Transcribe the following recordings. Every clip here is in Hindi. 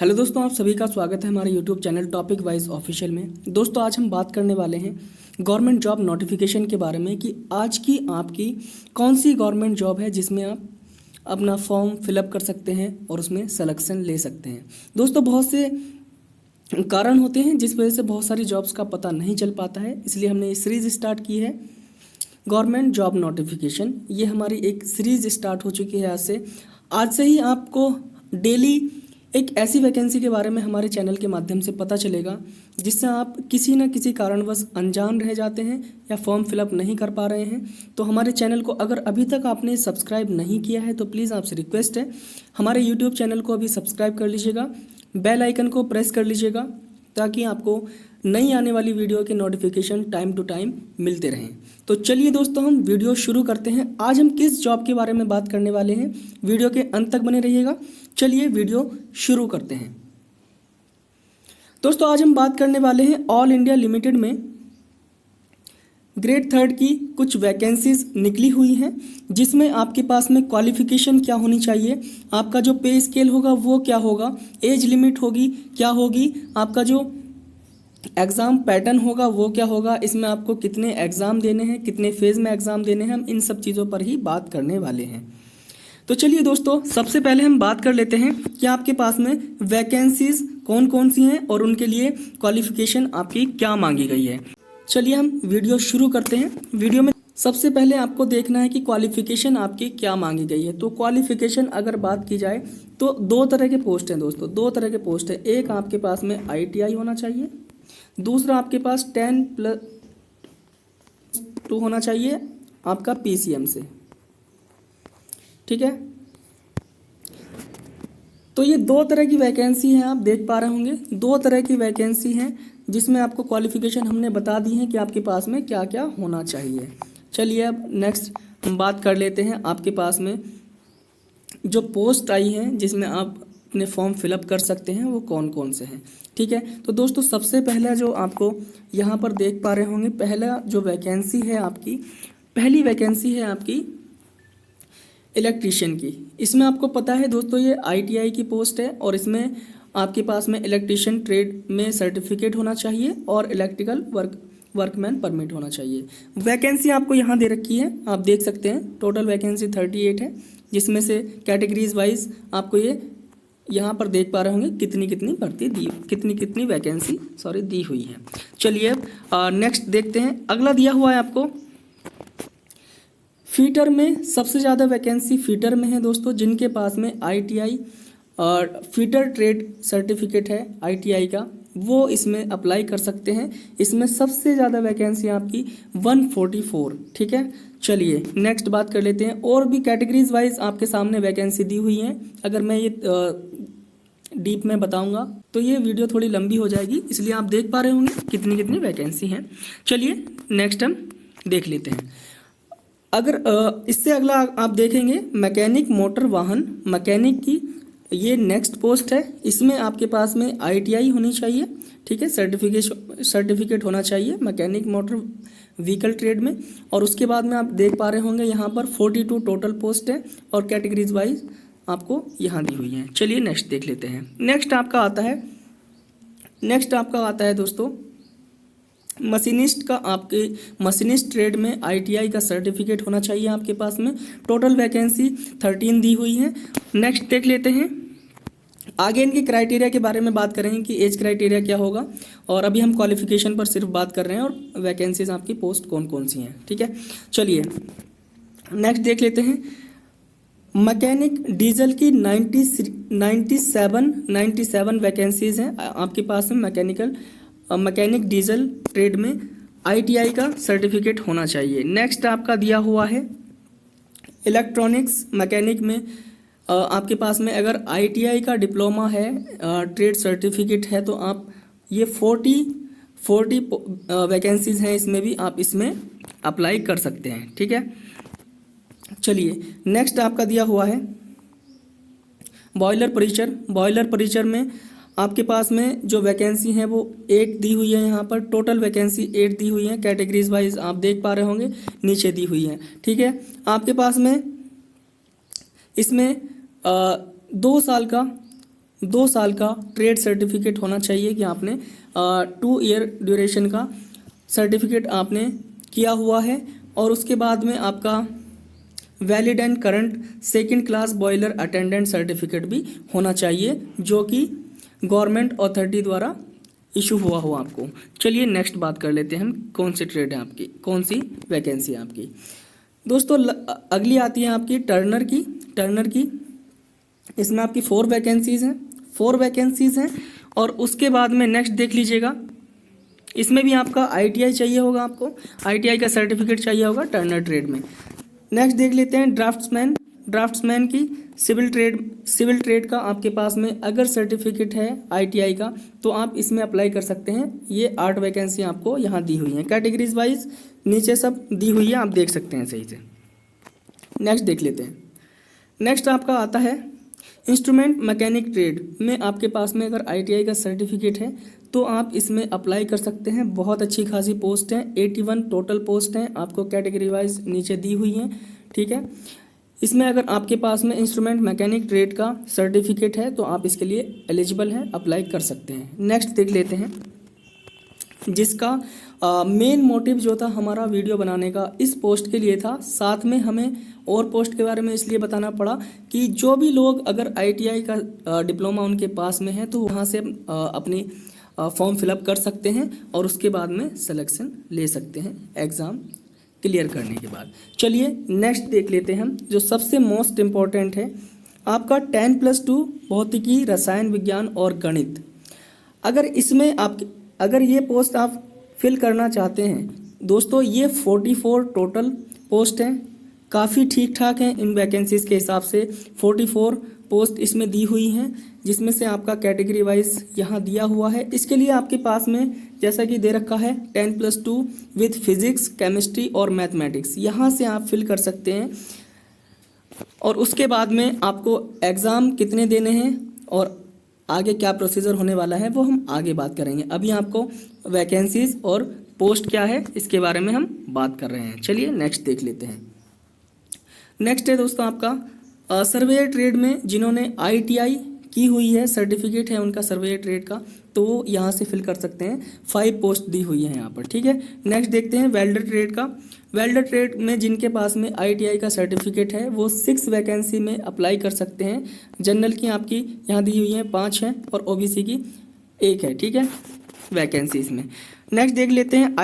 हेलो दोस्तों, आप सभी का स्वागत है हमारे YouTube channel topic wise official में। दोस्तों आज हम बात करने वाले हैं गवर्नमेंट जॉब नोटिफिकेशन के बारे में कि आज की आपकी कौन सी गवर्नमेंट जॉब है जिसमें आप अपना फॉर्म फिलअप कर सकते हैं और उसमें सिलेक्शन ले सकते हैं। दोस्तों बहुत से कारण होते हैं जिस वजह से बहुत सारी जॉब्स का पता नहीं चल पाता है, इसलिए हमने ये सीरीज़ स्टार्ट की है गवर्नमेंट जॉब नोटिफिकेशन। ये हमारी एक सीरीज़ स्टार्ट हो चुकी है आज से ही आपको डेली एक ऐसी वैकेंसी के बारे में हमारे चैनल के माध्यम से पता चलेगा जिससे आप किसी न किसी कारणवश अनजान रह जाते हैं या फॉर्म फिलअप नहीं कर पा रहे हैं। तो हमारे चैनल को अगर अभी तक आपने सब्सक्राइब नहीं किया है तो प्लीज़ आपसे रिक्वेस्ट है हमारे यूट्यूब चैनल को अभी सब्सक्राइब कर लीजिएगा, बेल आइकन को प्रेस कर लीजिएगा ताकि आपको नई आने वाली वीडियो के नोटिफिकेशन टाइम टू टाइम मिलते रहें। तो चलिए दोस्तों हम वीडियो शुरू करते हैं। आज हम किस जॉब के बारे में बात करने वाले हैं, वीडियो के अंत तक बने रहिएगा। चलिए वीडियो शुरू करते हैं। दोस्तों आज हम बात करने वाले हैं ऑल इंडिया लिमिटेड में ग्रेड 3 की कुछ वैकेंसीज निकली हुई हैं जिसमें आपके पास में क्वालिफिकेशन क्या होनी चाहिए, आपका जो पे स्केल होगा वो क्या होगा, एज लिमिट होगी क्या होगी, आपका जो एग्ज़ाम पैटर्न होगा वो क्या होगा, इसमें आपको कितने एग्ज़ाम देने हैं, कितने फेज़ में एग्ज़ाम देने हैं, हम इन सब चीज़ों पर ही बात करने वाले हैं। तो चलिए दोस्तों सबसे पहले हम बात कर लेते हैं कि आपके पास में वैकेंसीज कौन कौन सी हैं और उनके लिए क्वालिफिकेशन आपकी क्या मांगी गई है। चलिए हम वीडियो शुरू करते हैं। वीडियो में सबसे पहले आपको देखना है कि क्वालिफिकेशन आपकी क्या मांगी गई है। तो क्वालिफिकेशन अगर बात की जाए तो दो तरह के पोस्ट हैं दोस्तों, दो तरह के पोस्ट है। एक आपके पास में ITI होना चाहिए, दूसरा आपके पास 10+2 होना चाहिए आपका PCM से, ठीक है। तो ये दो तरह की वैकेंसी हैं, आप देख पा रहे होंगे दो तरह की वैकेंसी हैं जिसमें आपको क्वालिफिकेशन हमने बता दी है कि आपके पास में क्या क्या होना चाहिए। चलिए अब नेक्स्ट हम बात कर लेते हैं आपके पास में जो पोस्ट आई हैं जिसमें आप अपने फॉर्म फिलअप कर सकते हैं वो कौन कौन से हैं, ठीक है। तो दोस्तों सबसे पहला जो आपको यहाँ पर देख पा रहे होंगे, पहला जो वैकेंसी है आपकी, पहली वैकेंसी है आपकी इलेक्ट्रीशियन की। इसमें आपको पता है दोस्तों ये ITI की पोस्ट है और इसमें आपके पास में इलेक्ट्रीशियन ट्रेड में सर्टिफिकेट होना चाहिए और इलेक्ट्रिकल वर्कमैन परमिट होना चाहिए। वैकेंसी आपको यहाँ दे रखी है, आप देख सकते हैं टोटल वैकेंसी 38 है जिसमें से कैटेगरीज वाइज आपको ये यहाँ पर देख पा रहे होंगे कितनी कितनी भर्ती दी, कितनी वैकेंसी दी हुई है। चलिए अब नेक्स्ट देखते हैं। अगला दिया हुआ है आपको फीटर में, सबसे ज़्यादा वैकेंसी फीटर में है दोस्तों। जिनके पास में ITI और फीटर ट्रेड सर्टिफिकेट है ITI का वो इसमें अप्लाई कर सकते हैं। इसमें सबसे ज़्यादा वैकेंसी आपकी 144, ठीक है। चलिए नेक्स्ट बात कर लेते हैं। और भी कैटेगरीज वाइज आपके सामने वैकेंसी दी हुई हैं। अगर मैं ये डीप में बताऊंगा तो ये वीडियो थोड़ी लंबी हो जाएगी, इसलिए आप देख पा रहे होंगे कितनी कितनी वैकेंसी हैं। चलिए नेक्स्ट हम देख लेते हैं। अगर इससे अगला आप देखेंगे मैकेनिक मोटर वाहन मैकेनिक की, ये नेक्स्ट पोस्ट है। इसमें आपके पास में ITI होनी चाहिए, ठीक है, सर्टिफिकेट होना चाहिए मैकेनिक मोटर व्हीकल ट्रेड में। और उसके बाद में आप देख पा रहे होंगे यहाँ पर 42 टोटल पोस्ट है और कैटेगरीज वाइज आपको यहाँ दी हुई है। चलिए नेक्स्ट देख लेते हैं। नेक्स्ट आपका आता है दोस्तों मशीनिस्ट का। आपके मशीनिस्ट ट्रेड में ITI का सर्टिफिकेट होना चाहिए आपके पास में। टोटल वैकेंसी 13 दी हुई है। नेक्स्ट देख लेते हैं। आगे इनकी क्राइटेरिया के बारे में बात करेंगे कि एज क्राइटेरिया क्या होगा, और अभी हम क्वालिफिकेशन पर सिर्फ बात कर रहे हैं और वैकेंसीज आपकी पोस्ट कौन कौन सी हैं, ठीक है। चलिए नेक्स्ट देख लेते हैं। मैकेनिक डीजल की 97 वैकेंसीज हैं आपके पास में। मैकेनिक डीजल ट्रेड में ITI का सर्टिफिकेट होना चाहिए। नेक्स्ट आपका दिया हुआ है इलेक्ट्रॉनिक्स मैकेनिक में आपके पास में अगर ITI का डिप्लोमा है, ट्रेड सर्टिफिकेट है, तो आप ये 40 वैकेंसीज हैं, इसमें भी आप इसमें अप्लाई कर सकते हैं, ठीक है। चलिए नेक्स्ट आपका दिया हुआ है बॉयलर परिचर में आपके पास में जो वैकेंसी है वो 8 दी हुई है। यहाँ पर टोटल वैकेंसी 8 दी हुई है। कैटेगरीज वाइज आप देख पा रहे होंगे नीचे दी हुई है, ठीक है। आपके पास में इसमें 2 साल का 2 साल का ट्रेड सर्टिफिकेट होना चाहिए कि आपने 2 ईयर ड्यूरेशन का सर्टिफिकेट आपने किया हुआ है। और उसके बाद में आपका valid and current 2nd class boiler attendant certificate भी होना चाहिए, जो कि गवर्नमेंट अथॉरिटी द्वारा इशू हुआ हो आपको। चलिए नेक्स्ट बात कर लेते हैं हम, कौन सी ट्रेड है आपकी, कौन सी वैकेंसी है आपकी। दोस्तों अगली आती है आपकी टर्नर की। इसमें आपकी 4 वैकेंसीज़ हैं। और उसके बाद में नेक्स्ट देख लीजिएगा, इसमें भी आपका ITI चाहिए होगा, आपको ITI का सर्टिफिकेट चाहिए होगा टर्नर ट्रेड में। नेक्स्ट देख लेते हैं ड्राफ्ट्समैन की सिविल ट्रेड का आपके पास में अगर सर्टिफिकेट है ITI का तो आप इसमें अप्लाई कर सकते हैं। ये 8 वैकेंसी आपको यहाँ दी हुई हैं, कैटेगरीज वाइज नीचे सब दी हुई है, आप देख सकते हैं सही से। नेक्स्ट देख लेते हैं। नेक्स्ट आपका आता है इंस्ट्रूमेंट मैकेनिक ट्रेड में आपके पास में अगर ITI का सर्टिफिकेट है तो आप इसमें अप्लाई कर सकते हैं। बहुत अच्छी खासी पोस्ट है, 81 टोटल पोस्ट हैं, आपको कैटेगरी वाइज नीचे दी हुई हैं, ठीक है। इसमें अगर आपके पास में इंस्ट्रूमेंट मैकेनिक ट्रेड का सर्टिफिकेट है तो आप इसके लिए एलिजिबल हैं, अप्लाई कर सकते हैं। नेक्स्ट देख लेते हैं, जिसका मेन मोटिव जो था हमारा वीडियो बनाने का इस पोस्ट के लिए था। साथ में हमें और पोस्ट के बारे में इसलिए बताना पड़ा कि जो भी लोग अगर ITI का डिप्लोमा उनके पास में है तो वहाँ से अपनी फॉर्म फिलअप कर सकते हैं और उसके बाद में सिलेक्शन ले सकते हैं एग्ज़ाम क्लियर करने के बाद। चलिए नेक्स्ट देख लेते हैं हम, जो सबसे मोस्ट इम्पॉर्टेंट है आपका 10+2 भौतिकी, रसायन विज्ञान और गणित। अगर इसमें अगर ये पोस्ट आप फिल करना चाहते हैं दोस्तों, ये 44 टोटल पोस्ट हैं, काफ़ी ठीक ठाक हैं इन वैकेंसीज़ के हिसाब से। 44 पोस्ट इसमें दी हुई हैं, जिसमें से आपका कैटेगरी वाइज यहाँ दिया हुआ है। इसके लिए आपके पास में जैसा कि दे रखा है 10+2 विथ फिजिक्स, केमिस्ट्री और मैथमेटिक्स, यहाँ से आप फिल कर सकते हैं। और उसके बाद में आपको एग्ज़ाम कितने देने हैं और आगे क्या प्रोसीजर होने वाला है वो हम आगे बात करेंगे। अभी आपको वैकेंसीज़ और पोस्ट क्या है इसके बारे में हम बात कर रहे हैं। चलिए नेक्स्ट देख लेते हैं। नेक्स्ट है दोस्तों आपका सर्वेयर ट्रेड में जिन्होंने ITI की हुई है, सर्टिफिकेट है उनका सर्वेयर ट्रेड का, तो वो यहाँ से फिल कर सकते हैं। 5 पोस्ट दी हुई है यहाँ पर, ठीक है। नेक्स्ट देखते हैं वेल्डर ट्रेड का। वेल्डर ट्रेड में जिनके पास में ITI का सर्टिफिकेट है वो 6 वैकेंसी में अप्लाई कर सकते हैं। जनरल की आपकी यहाँ दी हुई है 5 हैं और OBC की 1 है, ठीक है, वैकेंसी इसमें। नेक्स्ट देख लेते हैं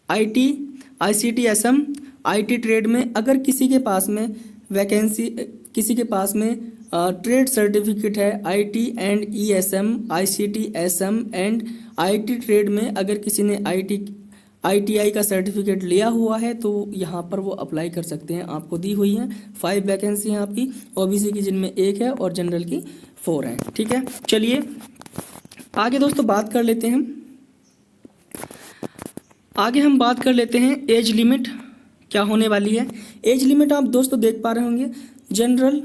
ICT SM IT ट्रेड में अगर किसी के पास में ट्रेड सर्टिफिकेट है IT and ESM, ICT SM and IT trade में अगर किसी ने ITI का सर्टिफिकेट लिया हुआ है तो यहाँ पर वो अप्लाई कर सकते हैं। आपको दी हुई है 5 वैकेंसी हैं आपकी, OBC की जिनमें 1 है और जनरल की 4 है, ठीक है। चलिए आगे दोस्तों बात कर लेते हैं हम बात कर लेते हैं एज लिमिट क्या होने वाली है। एज लिमिट आप दोस्तों देख पा रहे होंगे, जनरल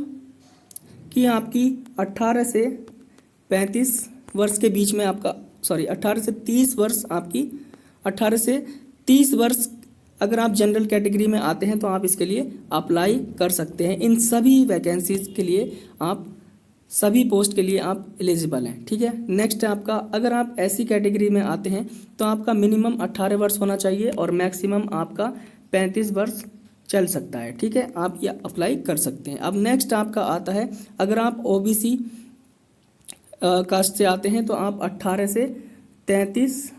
की आपकी 18 से 35 वर्ष के बीच में आपका 18 से 30 वर्ष आपकी 18 से 30 वर्ष अगर आप जनरल कैटेगरी में आते हैं तो आप इसके लिए अप्लाई कर सकते हैं। इन सभी वैकेंसीज़ के लिए आप सभी पोस्ट के लिए आप एलिजिबल हैं, ठीक है। नेक्स्ट है आपका, अगर आप ऐसी कैटेगरी में आते हैं तो आपका मिनिमम 18 वर्ष होना चाहिए और मैक्सिमम आपका 35 वर्ष चल सकता है, ठीक है। आप ये अप्लाई कर सकते हैं। अब नेक्स्ट आपका आता है, अगर आप OBC कास्ट से आते हैं तो आप 18 से 33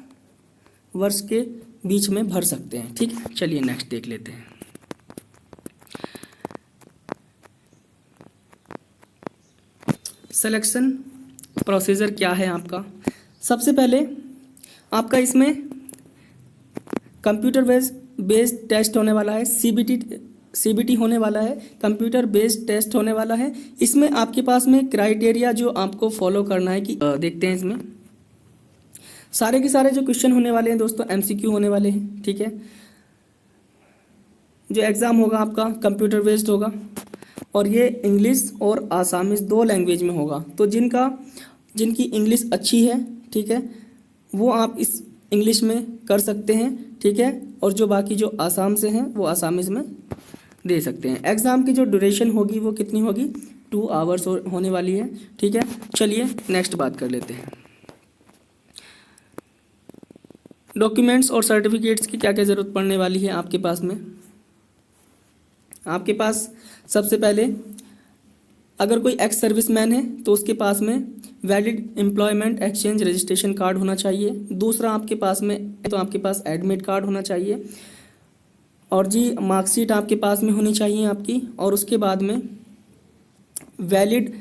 वर्ष के बीच में भर सकते हैं, ठीक है। चलिए नेक्स्ट देख लेते हैं। सिलेक्शन प्रोसीजर क्या है आपका। सबसे पहले आपका इसमें कंप्यूटर बेस्ड टेस्ट होने वाला है, CBT होने वाला है, कंप्यूटर बेस्ड टेस्ट होने वाला है। इसमें आपके पास में क्राइटेरिया जो आपको फॉलो करना है कि देखते हैं इसमें सारे के सारे जो क्वेश्चन होने वाले हैं दोस्तों MCQ होने वाले हैं, ठीक है। जो एग्ज़ाम होगा आपका कंप्यूटर बेस्ड होगा और ये इंग्लिश और आसामीज़ 2 लैंग्वेज में होगा। तो जिनकी इंग्लिश अच्छी है, ठीक है, वो आप इस इंग्लिश में कर सकते हैं, ठीक है। और जो बाकी जो आसाम से हैं वो आसामीज़ में दे सकते हैं। एग्ज़ाम की जो ड्यूरेशन होगी वो कितनी होगी, 2 आवर्स होने वाली है। ठीक है, चलिए नेक्स्ट बात कर लेते हैं। डॉक्यूमेंट्स और सर्टिफिकेट्स की क्या क्या ज़रूरत पड़ने वाली है आपके पास में। आपके पास सबसे पहले अगर कोई एक्स सर्विसमैन है तो उसके पास में valid employment exchange registration card होना चाहिए। दूसरा आपके पास में तो आपके पास एडमिट कार्ड होना चाहिए, और जी मार्कशीट आपके पास में होनी चाहिए आपकी। और उसके बाद में valid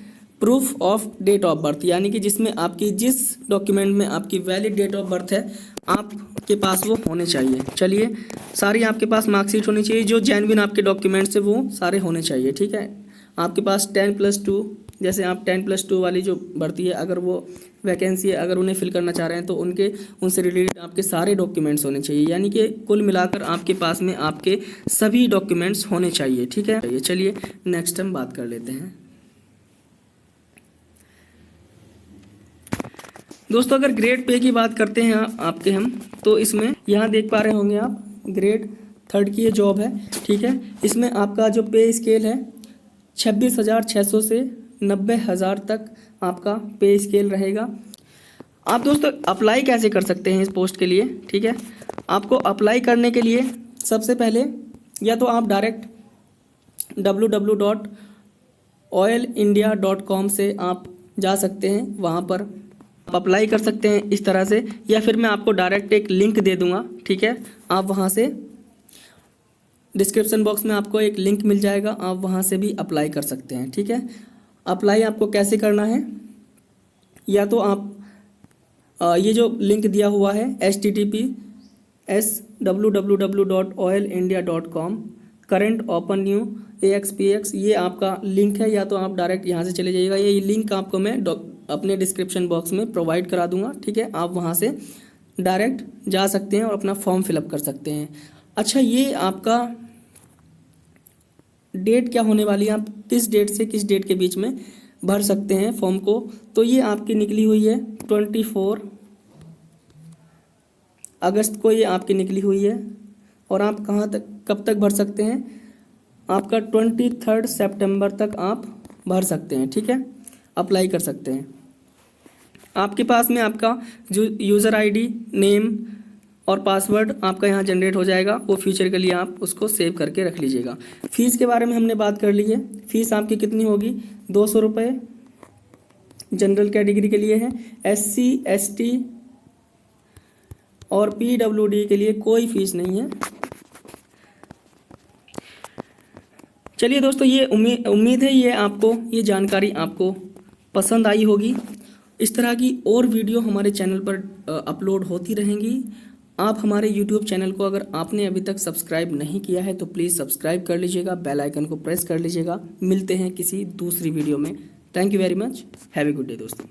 proof of date of birth, यानी कि जिसमें आपकी जिस डॉक्यूमेंट में आपकी वैलिड डेट ऑफ बर्थ है आपके पास वो होने चाहिए। चलिए, सारी आपके पास मार्कशीट होनी चाहिए, जो जेन्युइन आपके डॉक्यूमेंट्स है वो सारे होने चाहिए। ठीक है, आपके पास 10+2, जैसे आप 10+2 वाली जो भर्ती है, अगर वो वैकेंसी है, अगर उन्हें फिल करना चाह रहे हैं तो उनसे रिलेटेड आपके सारे डॉक्यूमेंट्स होने चाहिए, यानी कि कुल मिलाकर आपके पास में आपके सभी डॉक्यूमेंट्स होने चाहिए। ठीक है, चलिए नेक्स्ट हम बात कर लेते हैं। दोस्तों, अगर ग्रेड पे की बात करते हैं आपके हम, तो इसमें यहाँ देख पा रहे होंगे आप, ग्रेड 3 की ये जॉब है। ठीक है, इसमें आपका जो पे स्केल है 26,600 से 90,000 तक आपका पे स्केल रहेगा। आप दोस्तों अप्लाई कैसे कर सकते हैं इस पोस्ट के लिए। ठीक है, आपको अप्लाई करने के लिए सबसे पहले या तो आप डायरेक्ट www.oilindia.com से आप जा सकते हैं, वहाँ पर आप अप्लाई कर सकते हैं इस तरह से, या फिर मैं आपको डायरेक्ट एक लिंक दे दूँगा। ठीक है, आप वहाँ से डिस्क्रिप्शन बॉक्स में आपको एक लिंक मिल जाएगा, आप वहाँ से भी अप्लाई कर सकते हैं। ठीक है, अप्लाई आपको कैसे करना है, या तो आप ये जो लिंक दिया हुआ है https://www.oilindia.com current open new AXPX, ये आपका लिंक है, या तो आप डायरेक्ट यहाँ से चले जाइएगा। ये लिंक आपको मैं अपने डिस्क्रिप्शन बॉक्स में प्रोवाइड करा दूँगा। ठीक है, आप वहाँ से डायरेक्ट जा सकते हैं और अपना फॉर्म फिलअप कर सकते हैं। अच्छा, ये आपका डेट क्या होने वाली है, आप किस डेट से किस डेट के बीच में भर सकते हैं फॉर्म को, तो ये आपकी निकली हुई है 24 अगस्त को, ये आपकी निकली हुई है। और आप कहाँ तक कब तक भर सकते हैं, आपका 23 सितंबर तक आप भर सकते हैं। ठीक है, अप्लाई कर सकते हैं। आपके पास में आपका जो यूज़र ID, नेम और पासवर्ड आपका यहाँ जनरेट हो जाएगा, वो फ्यूचर के लिए आप उसको सेव करके रख लीजिएगा। फ़ीस के बारे में हमने बात कर ली है। फ़ीस आपकी कितनी होगी, 200 रुपये जनरल कैटेगरी के लिए है। SC ST और PWD के लिए कोई फ़ीस नहीं है। चलिए दोस्तों, ये उम्मीद है ये जानकारी आपको पसंद आई होगी। इस तरह की और वीडियो हमारे चैनल पर अपलोड होती रहेंगी। आप हमारे YouTube चैनल को अगर आपने अभी तक सब्सक्राइब नहीं किया है तो प्लीज़ सब्सक्राइब कर लीजिएगा, बेल आइकन को प्रेस कर लीजिएगा। मिलते हैं किसी दूसरी वीडियो में। Thank you very much, have a good day दोस्तों।